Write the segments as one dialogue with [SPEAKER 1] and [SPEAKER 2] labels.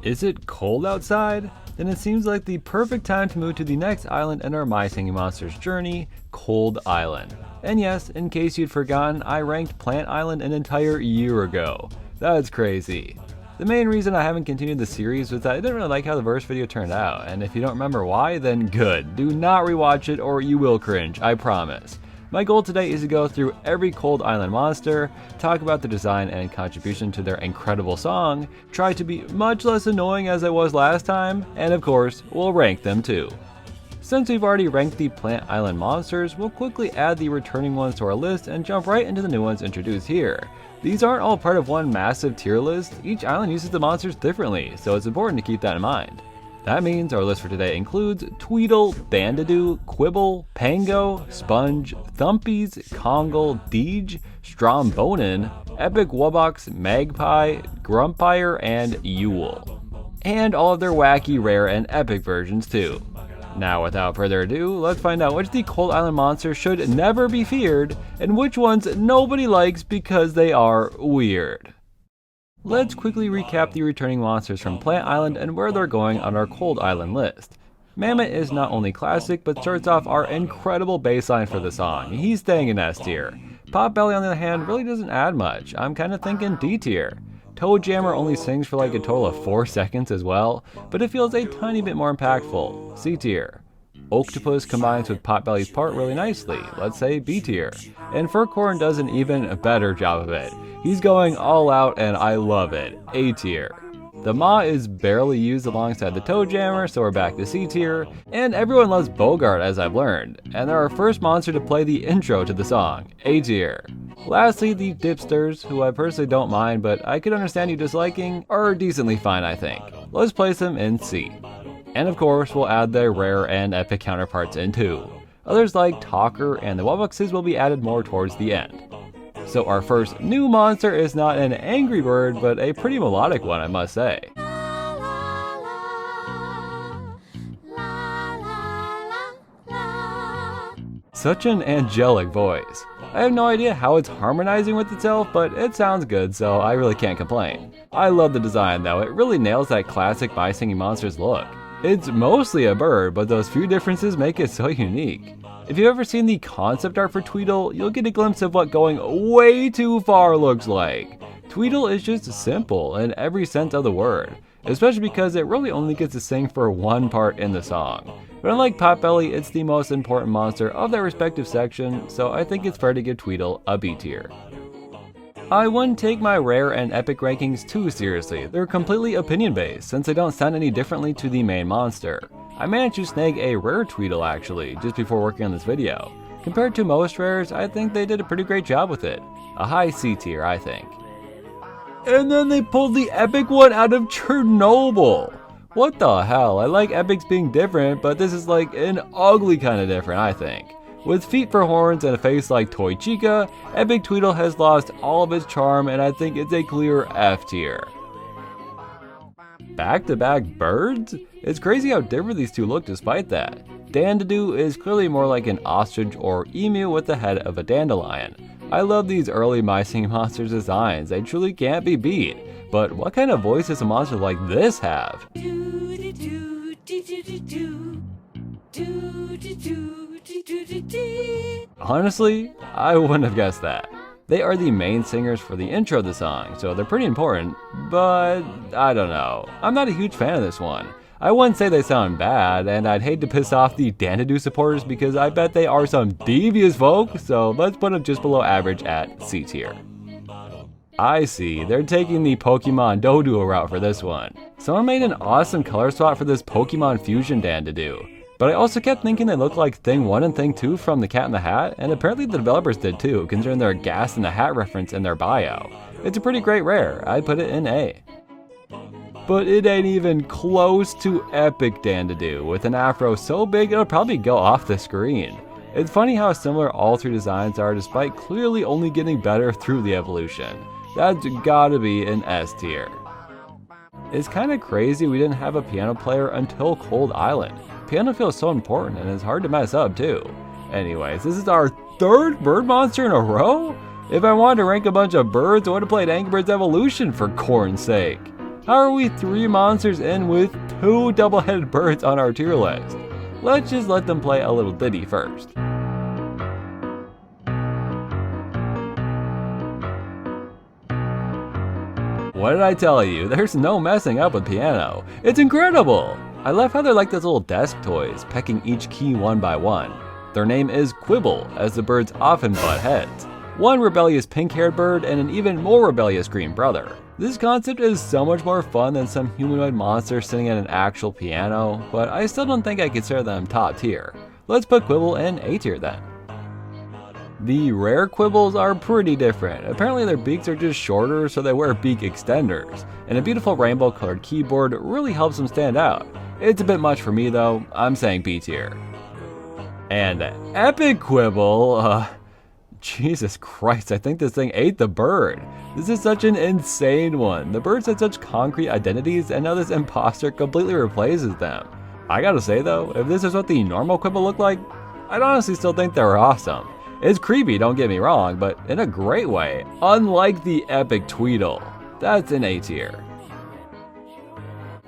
[SPEAKER 1] Is it cold outside? Then it seems like the perfect time to move to the next island in our My Singing Monsters journey, Cold Island. And yes, in case you'd forgotten, I ranked Plant Island an entire year ago. That's crazy. The main reason I haven't continued the series was that I didn't really like how the first video turned out, and if you don't remember why, then good. Do not rewatch it or you will cringe, I promise. My goal today is to go through every Cold Island monster, talk about the design and contribution to their incredible song, try to be much less annoying as I was last time, and of course, we'll rank them too. Since we've already ranked the Plant Island monsters, we'll quickly add the returning ones to our list and jump right into the new ones introduced here. These aren't all part of one massive tier list, each island uses the monsters differently, so it's important to keep that in mind. That means our list for today includes Tweedle, Dandidoo, Quibble, Pango, Spunge, Thumpies, Congle, Deedge, Strombonin, Epic Wubbox, Maggpi, Grumpyre, and Yool. And all of their wacky, rare, and epic versions too. Now without further ado, let's find out which the Cold Island monsters should never be feared, and which ones nobody likes because they are weird. Let's quickly recap the returning monsters from Plant Island and where they're going on our Cold Island list. Mammott is not only classic, but starts off our incredible bassline for the song. He's staying in S tier. Potbelly on the other hand really doesn't add much. I'm kinda thinking D tier. Toejammer only sings for like a total of 4 seconds as well, but it feels a tiny bit more impactful. C tier. Octopus combines with Potbelly's part really nicely, let's say B tier. And Furcorn does an even better job of it. He's going all out and I love it, A tier. The Maw is barely used alongside the Toejammer, so we're back to C tier. And everyone loves Bogart as I've learned, and they're our first monster to play the intro to the song, A tier. Lastly, the Dipsters, who I personally don't mind, but I could understand you disliking, are decently fine I think. Let's place them in C. And of course, we'll add their rare and epic counterparts in too. Others like Tawker and the Wubboxes will be added more towards the end. So our first new monster is not an angry bird, but a pretty melodic one I must say. Such an angelic voice. I have no idea how it's harmonizing with itself, but it sounds good, so I really can't complain. I love the design though, it really nails that classic My Singing Monsters look. It's mostly a bird, but those few differences make it so unique. If you've ever seen the concept art for Tweedle, you'll get a glimpse of what going way too far looks like. Tweedle is just simple in every sense of the word, especially because it really only gets to sing for one part in the song. But unlike Potbelly, it's the most important monster of their respective section, so I think it's fair to give Tweedle a B tier. I wouldn't take my rare and epic rankings too seriously. They're completely opinion based since they don't sound any differently to the main monster. I managed to snag a rare Tweedle actually, just before working on this video. Compared to most rares, I think they did a pretty great job with it. A high C tier, I think. And then they pulled the epic one out of Chernobyl! What the hell, I like epics being different, but this is like an ugly kind of different, I think. With feet for horns and a face like Toy Chica, Epic Tweedle has lost all of its charm and I think it's a clear F tier. Back-to-back birds? It's crazy how different these two look despite that. Dandidoo is clearly more like an ostrich or emu with the head of a dandelion. I love these early My Singing Monsters designs, they truly can't be beat. But what kind of voice does a monster like this have? Honestly, I wouldn't have guessed that. They are the main singers for the intro of the song, so they're pretty important, but I don't know. I'm not a huge fan of this one. I wouldn't say they sound bad, and I'd hate to piss off the Dandidoo supporters because I bet they are some devious folk, so let's put them just below average at C tier. I see, they're taking the Pokemon Doduo route for this one. Someone made an awesome color swap for this Pokemon Fusion Dandidoo. But I also kept thinking they looked like Thing 1 and Thing 2 from The Cat in the Hat, and apparently the developers did too, considering their Gas in the Hat reference in their bio. It's a pretty great rare, I'd put it in A. But it ain't even close to epic Dandidoo, with an afro so big it'll probably go off the screen. It's funny how similar all three designs are despite clearly only getting better through the evolution. That's gotta be an S tier. It's kinda crazy we didn't have a piano player until Cold Island. Piano feels so important and it's hard to mess up too. Anyways, this is our third bird monster in a row? If I wanted to rank a bunch of birds, I would have played Angry Birds Evolution for corn's sake. How are we 3 monsters in with 2 double-headed birds on our tier list? Let's just let them play a little ditty first. What did I tell you? There's no messing up with piano. It's incredible! I love how they're like those little desk toys, pecking each key one by one. Their name is Quibble, as the birds often butt heads. One rebellious pink-haired bird and an even more rebellious green brother. This concept is so much more fun than some humanoid monster sitting at an actual piano, but I still don't think I consider them top tier. Let's put Quibble in A tier then. The rare Quibbles are pretty different. Apparently their beaks are just shorter, so they wear beak extenders, and a beautiful rainbow colored keyboard really helps them stand out. It's a bit much for me though, I'm saying B tier. And epic Quibble, Jesus Christ, I think this thing ate the bird. This is such an insane one. The birds had such concrete identities, and now this imposter completely replaces them. I gotta say though, if this is what the normal Quibble looked like, I'd honestly still think they were awesome. It's creepy, don't get me wrong, but in a great way, unlike the epic Tweedle. That's an A tier.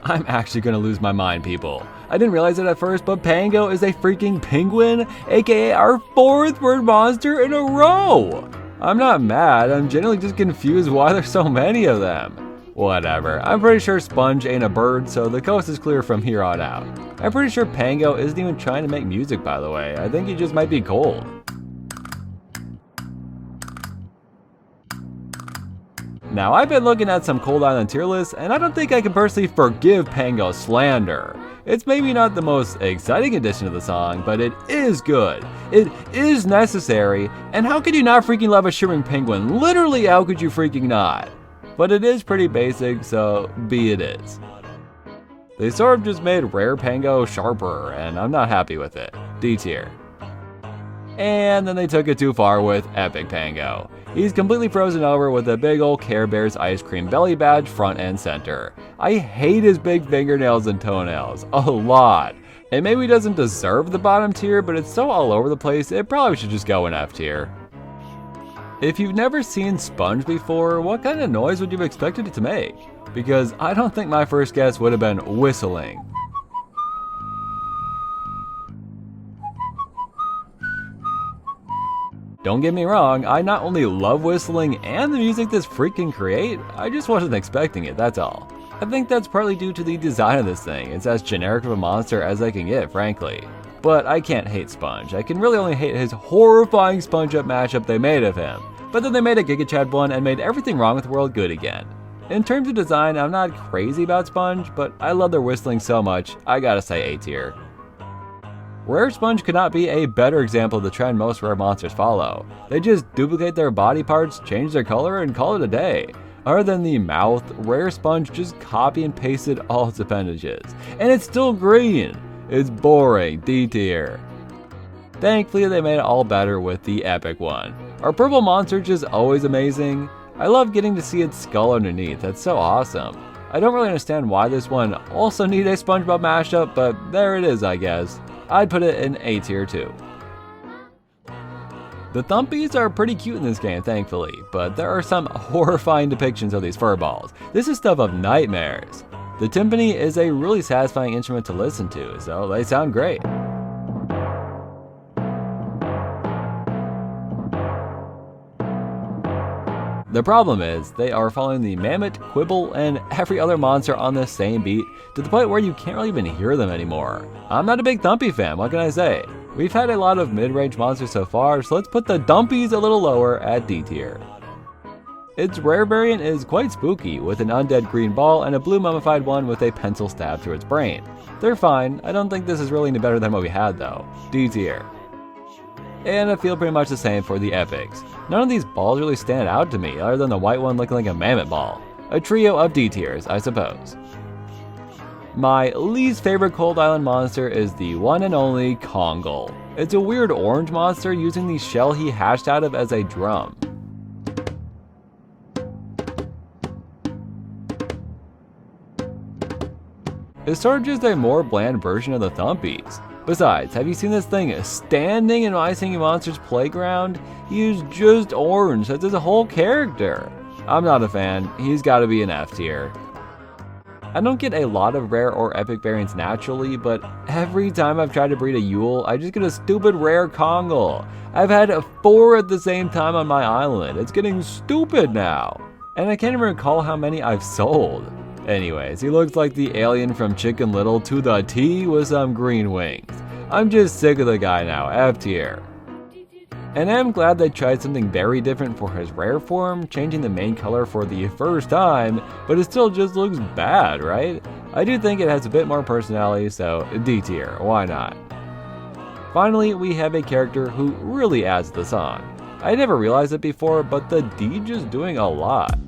[SPEAKER 1] I'm actually gonna lose my mind, people. I didn't realize it at first, but Pango is a freaking penguin, aka our 4th bird monster in a row! I'm not mad, I'm genuinely just confused why there's so many of them. Whatever, I'm pretty sure Spunge ain't a bird, so the coast is clear from here on out. I'm pretty sure Pango isn't even trying to make music, by the way. I think he just might be cold. Now, I've been looking at some Cold Island tier lists, and I don't think I can personally forgive Pango's slander. It's maybe not the most exciting addition to the song, but it is good. It is necessary, and how could you not freaking love a shimmering penguin? Literally, how could you freaking not? But it is pretty basic, so B it is. They sort of just made rare Pango sharper, and I'm not happy with it. D tier. And then they took it too far with epic Pango. He's completely frozen over with a big old Care Bears ice cream belly badge front and center. I hate his big fingernails and toenails, a lot. And maybe he doesn't deserve the bottom tier, but it's so all over the place, it probably should just go in F tier. If you've never seen Spunge before, what kind of noise would you have expected it to make? Because I don't think my first guess would have been whistling. Don't get me wrong, I not only love whistling and the music this freak can create, I just wasn't expecting it, that's all. I think that's partly due to the design of this thing. It's as generic of a monster as I can get, frankly. But I can't hate Spunge. I can really only hate his horrifying Sponge-Up mashup they made of him. But then they made a Giga Chad one and made everything wrong with the world good again. In terms of design, I'm not crazy about Spunge, but I love their whistling so much, I gotta say A tier. Rare Spunge could not be a better example of the trend most rare monsters follow. They just duplicate their body parts, change their color, and call it a day. Other than the mouth, Rare Spunge just copy and pasted all its appendages. And it's still green! It's boring, D tier. Thankfully, they made it all better with the epic one. Our purple monster is just always amazing. I love getting to see its skull underneath, that's so awesome. I don't really understand why this one also needed a SpongeBob mashup, but there it is, I guess. I'd put it in A tier too. The Thumpies are pretty cute in this game, thankfully, but there are some horrifying depictions of these furballs. This is stuff of nightmares. The timpani is a really satisfying instrument to listen to, so they sound great. The problem is, they are following the Mammott, Quibble, and every other monster on the same beat to the point where you can't really even hear them anymore. I'm not a big Thumpy fan, what can I say? We've had a lot of mid-range monsters so far, so let's put the Dumpies a little lower at D tier. Its rare variant is quite spooky, with an undead green ball and a blue mummified one with a pencil stab through its brain. They're fine, I don't think this is really any better than what we had though. D tier. And I feel pretty much the same for the epics. None of these balls really stand out to me, other than the white one looking like a Mammott ball. A trio of D tiers, I suppose. My least favorite Cold Island monster is the one and only Congle. It's a weird orange monster using the shell he hatched out of as a drum. It's sort of just a more bland version of the Thumpies. Besides, have you seen this thing standing in My Singing Monsters playground? He is just orange, that's his whole character. I'm not a fan, he's gotta be an F tier. I don't get a lot of rare or epic variants naturally, but every time I've tried to breed a Yool, I just get a stupid rare Congle. I've had 4 at the same time on my island. It's getting stupid now. And I can't even recall how many I've sold. Anyways, he looks like the alien from Chicken Little to the T with some green wings. I'm just sick of the guy now, F tier. And I'm glad they tried something very different for his rare form, changing the main color for the first time, but it still just looks bad, right? I do think it has a bit more personality, so D tier, why not? Finally, we have a character who really adds to the song. I never realized it before, but the Deedge is doing a lot.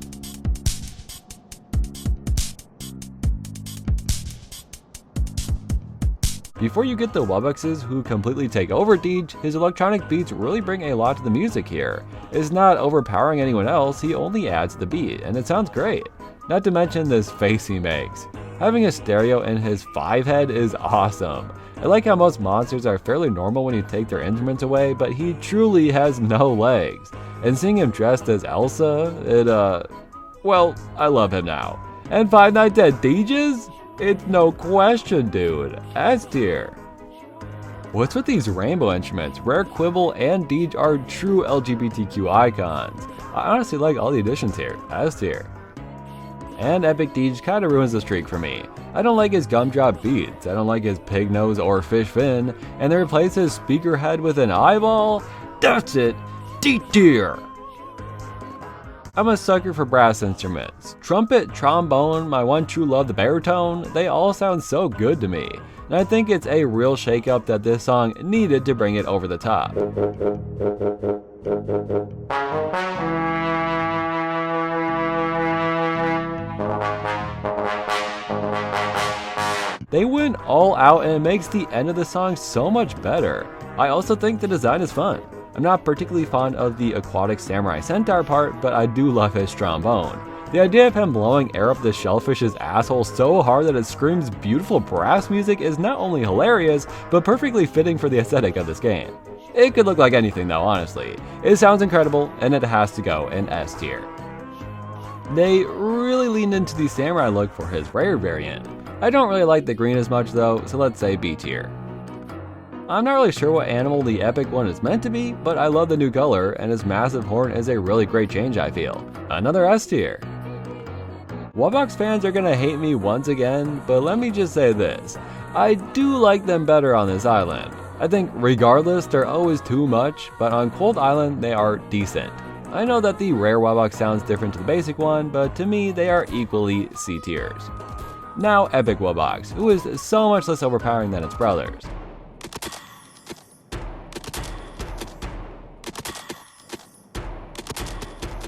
[SPEAKER 1] Before you get the Wubboxes who completely take over Deedge, his electronic beats really bring a lot to the music here. It's not overpowering anyone else, he only adds the beat, and it sounds great. Not to mention this face he makes. Having a stereo in his 5 head is awesome. I like how most monsters are fairly normal when you take their instruments away, but he truly has no legs. And seeing him dressed as Elsa, well, I love him now. And 5 Nights at Deedge's? It's no question, dude. S tier. What's with these rainbow instruments? Rare, Quibble, and Deedge are true LGBTQ icons. I honestly like all the additions here. S tier. And Epic Deedge kinda ruins the streak for me. I don't like his gumdrop beats, I don't like his pig nose or fish fin, and they replace his speaker head with an eyeball? That's it! D tier! I'm a sucker for brass instruments. Trumpet, trombone, my one true love, the baritone, they all sound so good to me. And I think it's a real shakeup that this song needed to bring it over the top. They went all out and it makes the end of the song so much better. I also think the design is fun. I'm not particularly fond of the aquatic samurai centaur part, but I do love his trombone. The idea of him blowing air up the shellfish's asshole so hard that it screams beautiful brass music is not only hilarious, but perfectly fitting for the aesthetic of this game. It could look like anything though, honestly. It sounds incredible, and it has to go in S tier. They really leaned into the samurai look for his rare variant. I don't really like the green as much though, so let's say B tier. I'm not really sure what animal the epic one is meant to be, but I love the new color, and his massive horn is a really great change I feel. Another S tier. Wubbox fans are gonna hate me once again, but let me just say this. I do like them better on this island. I think regardless, they're always too much, but on Cold Island they are decent. I know that the rare Wubbox sounds different to the basic one, but to me they are equally C tiers. Now Epic Wubbox, who is so much less overpowering than its brothers.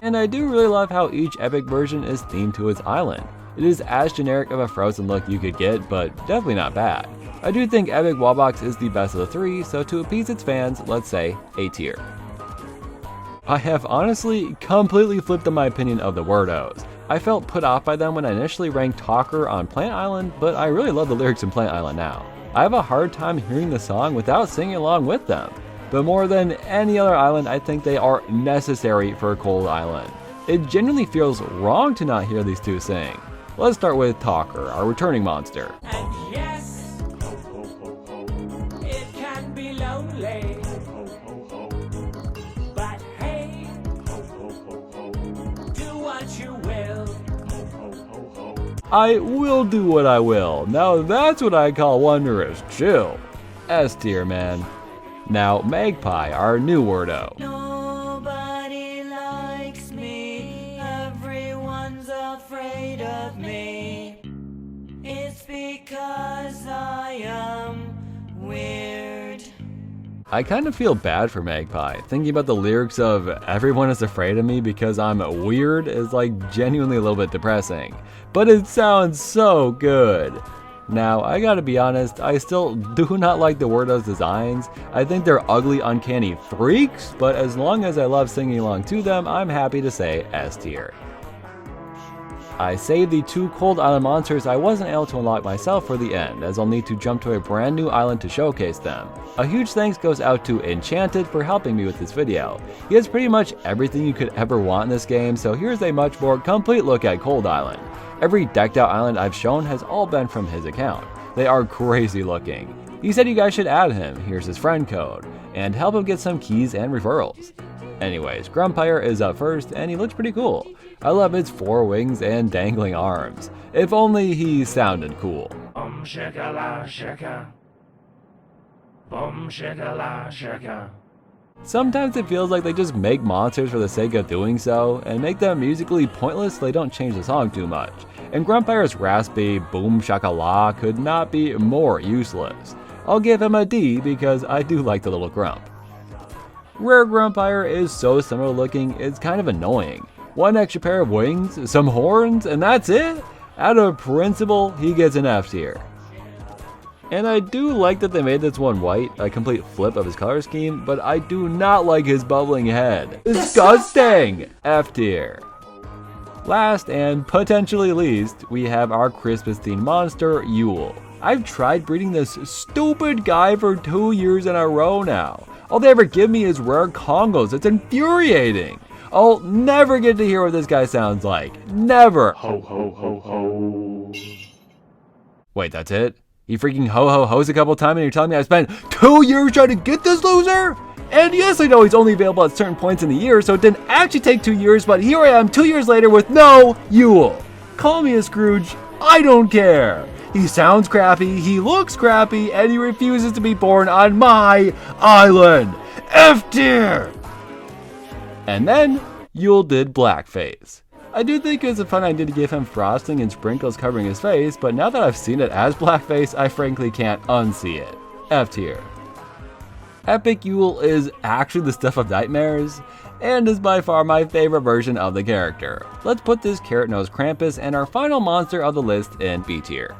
[SPEAKER 1] And I do really love how each epic version is themed to its island. It is as generic of a Frozen look you could get, but definitely not bad. I do think Epic Wubbox is the best of the 3, so to appease its fans, let's say A tier. I have honestly completely flipped on my opinion of the Wordos. I felt put off by them when I initially ranked Tawker on Plant Island, but I really love the lyrics in Plant Island now. I have a hard time hearing the song without singing along with them. But more than any other island, I think they are necessary for Cold Island. It genuinely feels wrong to not hear these two sing. Let's start with Tawker, our returning monster.
[SPEAKER 2] And yes, it can be lonely, but hey, do what you will.
[SPEAKER 1] I will do what I will. Now that's what I call wondrous chill. S tier, man. Now Maggpi, our new wordo.
[SPEAKER 2] Nobody likes me, everyone's afraid of me. It's because I am weird.
[SPEAKER 1] I kind of feel bad for Maggpi. Thinking about the lyrics of everyone is afraid of me because I'm weird is like genuinely a little bit depressing. But it sounds so good. Now, I gotta be honest, I still do not like the Wordo's designs. I think they're ugly, uncanny freaks, but as long as I love singing along to them, I'm happy to say S tier. I saved the 2 Cold Island monsters I wasn't able to unlock myself for the end, as I'll need to jump to a brand new island to showcase them. A huge thanks goes out to Enchanted for helping me with this video. He has pretty much everything you could ever want in this game, so here's a much more complete look at Cold Island. Every decked out island I've shown has all been from his account. They are crazy looking. He said you guys should add him, here's his friend code, and help him get some keys and referrals. Anyways, Grumpyre is up first, and he looks pretty cool. I love his 4 wings and dangling arms. If only he sounded cool.
[SPEAKER 3] Shaka shaka. Shaka shaka.
[SPEAKER 1] Sometimes it feels like they just make monsters for the sake of doing so, and make them musically pointless so they don't change the song too much. And Grumpyre's raspy boom shaka la could not be more useless. I'll give him a D because I do like the little grump. Rare Grumpyre is so similar looking, it's kind of annoying. 1 extra pair of wings, some horns, and that's it? Out of principle, he gets an F tier. And I do like that they made this one white, a complete flip of his color scheme, but I do not like his bubbling head. Disgusting! F tier. Last and potentially least, we have our Christmas themed monster, Yool. I've tried breeding this stupid guy for 2 years in a row now. All they ever give me is rare Congles. It's infuriating. I'll never get to hear what this guy sounds like. Never.
[SPEAKER 3] Ho ho ho ho.
[SPEAKER 1] Wait, that's it? He freaking ho-ho-ho's a couple times and you're telling me I spent 2 years trying to get this loser? And yes, I know he's only available at certain points in the year, so it didn't actually take 2 years, but here I am 2 years later with no Yool. Call me a Scrooge, I don't care. He sounds crappy, he looks crappy, and he refuses to be born on my island. F tier! And then, Yool did blackface. I do think it's a fun idea to give him frosting and sprinkles covering his face, but now that I've seen it as blackface, I frankly can't unsee it. F tier. Epic Yool is actually the stuff of nightmares, and is by far my favorite version of the character. Let's put this carrot-nosed Krampus and our final monster of the list in B tier.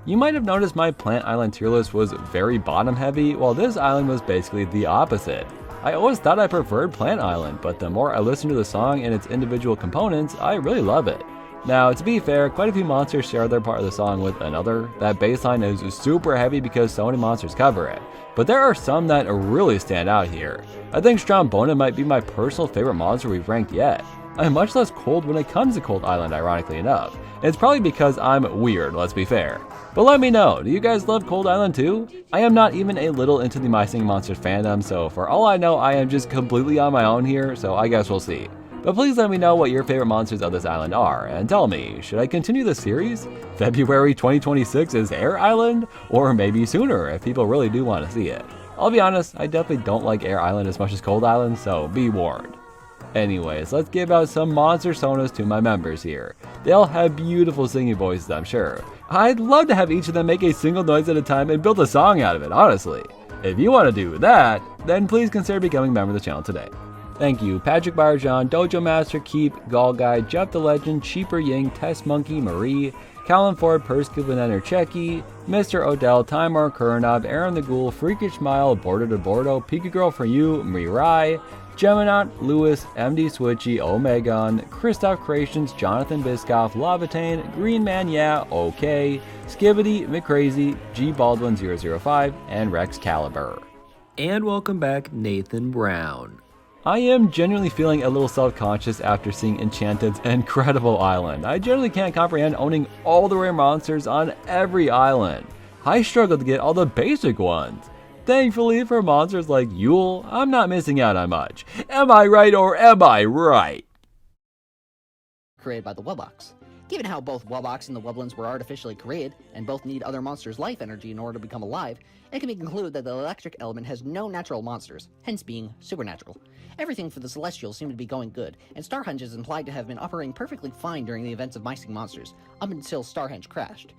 [SPEAKER 1] You might have noticed my Plant Island tier list was very bottom heavy, while this island was basically the opposite. I always thought I preferred Plant Island, but the more I listen to the song and its individual components, I really love it. Now, to be fair, quite a few monsters share their part of the song with another. That bass line is super heavy because so many monsters cover it. But there are some that really stand out here. I think Strombonin might be my personal favorite monster we've ranked yet. I'm much less cold when it comes to Cold Island, ironically enough. And it's probably because I'm weird, let's be fair. But let me know, do you guys love Cold Island too? I am not even a little into the My Singing Monsters fandom, so for all I know, I am just completely on my own here, so I guess we'll see. But please let me know what your favorite monsters of this island are, and tell me, should I continue the series? February 2026 is Air Island? Or maybe sooner if people really do want to see it. I'll be honest, I definitely don't like Air Island as much as Cold Island, so be warned. Anyways, let's give out some monster sonos to my members here. They all have beautiful singing voices, I'm sure. I'd love to have each of them make a single noise at a time and build a song out of it, honestly. If you want to do that, then please consider becoming a member of the channel today. Thank you, Patrick Barjon, Dojo Master, Keep, Gall Guy, Jeff the Legend, Cheaper Ying, Test Monkey, Marie, Callan Ford, Perskivananer Checky, Mr. Odell, Timor, Kuranov, Aaron the Ghoul, Freakish Smile, Border to Bordeaux, Pika Girl for You, Mirai, Geminot, Lewis, MD Switchy, Omegon, Christoph Creations, Jonathan Biscoff, Lavatane, Green Man Yeah, OK, Skibbity, McCrazy, G Baldwin 005, and Rex Caliber.
[SPEAKER 4] And welcome back, Nathan Brown.
[SPEAKER 1] I am genuinely feeling a little self-conscious after seeing Enchanted's incredible island. I generally can't comprehend owning all the rare monsters on every island. I struggle to get all the basic ones. Thankfully for monsters like Yool, I'm not missing out on much. Am I right or am I right?
[SPEAKER 5] Created by the Wubbox. Given how both Wubbox and the Wublins were artificially created, and both need other monsters' life energy in order to become alive, it can be concluded that the electric element has no natural monsters, hence being supernatural. Everything for the Celestials seemed to be going good, and Starhenge is implied to have been operating perfectly fine during the events of My Singing Monsters, up until Starhenge crashed.